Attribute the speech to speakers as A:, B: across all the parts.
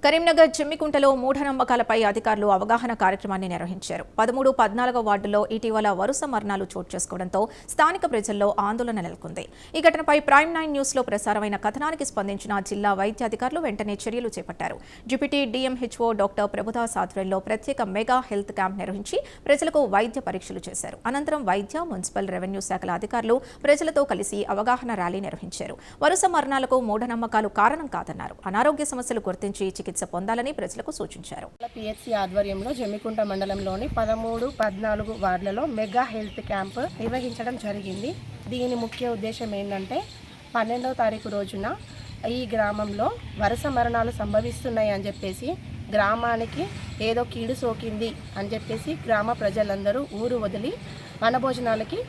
A: కరీంనగర్ చిమ్మికుంటలో మూఢనమ్మకాలపై అధికారులు అవగాహన కార్యక్రమాన్ని నిర్వహించారు. 13, 14 వార్డుల్లో ఇటీవల వరుస మరణాలు చోటు చేసుకోవడంతో స్థానిక ప్రజల్లో ఆందోళన నెలకొంది. ఈ ఘటనపై ప్రైమ్ 9 న్యూస్లో ప్రసారమైన కథనానికి స్పందించిన జిల్లా వైద్యాధికారులు వెంటనే చర్యలు చేపట్టారు. డిప్యూటీ DMHO డాక్టర్ ప్రభుదాస్ ఆధ్వర్యంలో ప్రత్యేక మెగా హెల్త్ క్యాంప్ నిర్వహించి ప్రజలకు వైద్య పరీక్షలు చేశారు. అనంతరం వైద్య, మున్సిపల్, రెవెన్యూ శాఖల అధికారులు ప్రజలతో కలిసి అవగాహన ర్యాలీ నిర్వహించారు. వరుస మరణాలకు మూఢనమ్మకాలు కారణం కాదన్నారు. అనారోగ్య సమస్యలు గుర్తించి చికిత్స పొందాలని ప్రజలకు సూచించారు.
B: PHC ఆధ్వర్యంలో జమ్మికుంట మండలంలోని 13, 14 వార్డులలో మెగా హెల్త్ క్యాంప్ నిర్వహించడం జరిగింది. దీని ముఖ్య ఉద్దేశం ఏంటంటే 12వ తారీఖు రోజున ఈ గ్రామంలో వరుస మరణాలు సంభవిస్తున్నాయి అని చెప్పేసి గ్రామానికి ఏదో కీడు సోకింది అని చెప్పేసి గ్రామ ప్రజలందరూ ఊరు వదిలి వనభోజనాలకి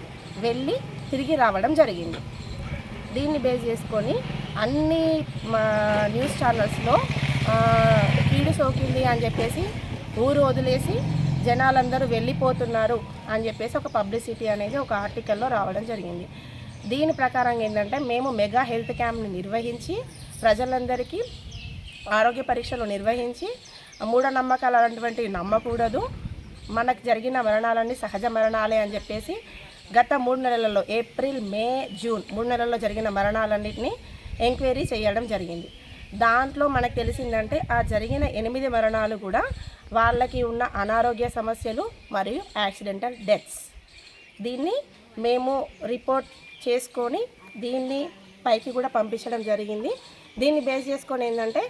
B: వెళ్ళి తిరిగి రావడం జరిగింది. దీన్ని బేస్ చేసుకొని అన్ని న్యూస్ ఛానల్స్లో కీడు సోకింది అని చెప్పేసి ఊరు వదిలేసి జనాలందరూ వెళ్ళిపోతున్నారు అని చెప్పేసి ఒక పబ్లిసిటీ అనేది ఒక ఆర్టికల్లో రావడం జరిగింది. దీని ప్రకారం ఏంటంటే మేము మెగా హెల్త్ క్యాంప్ని నిర్వహించి ప్రజలందరికీ ఆరోగ్య పరీక్షలు నిర్వహించి మూఢనమ్మకాలు అలాంటివంటివి నమ్మకూడదు, మనకు జరిగిన మరణాలన్నీ సహజ మరణాలే అని చెప్పేసి గత 3 నెలల్లో ఏప్రిల్, మే, జూన్ 3 నెలల్లో జరిగిన మరణాలన్నింటినీ ఎంక్వైరీ చేయడం జరిగింది. దాంట్లో మనకు తెలిసిందంటే ఆ జరిగిన 8 మరణాలు కూడా వాళ్ళకి ఉన్న అనారోగ్య సమస్యలు మరియు యాక్సిడెంటల్ డెత్స్. దీన్ని మేము రిపోర్ట్ చేసుకొని దీన్ని పైకి కూడా పంపించడం జరిగింది. దీన్ని బేస్ చేసుకొని ఏంటంటే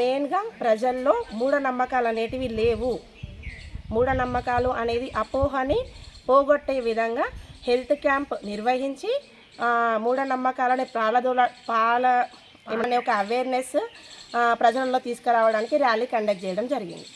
B: మెయిన్గా ప్రజల్లో మూఢనమ్మకాలు అనేటివి లేవు, మూఢనమ్మకాలు అనేది అపోహని పోగొట్టే విధంగా హెల్త్ క్యాంప్ నిర్వహించి మూఢనమ్మకాలని ఏమనే ఒక అవేర్నెస్ ప్రజల్లో తీసుకురావడానికి ర్యాలీ కండక్ట్ చేయడం జరిగింది.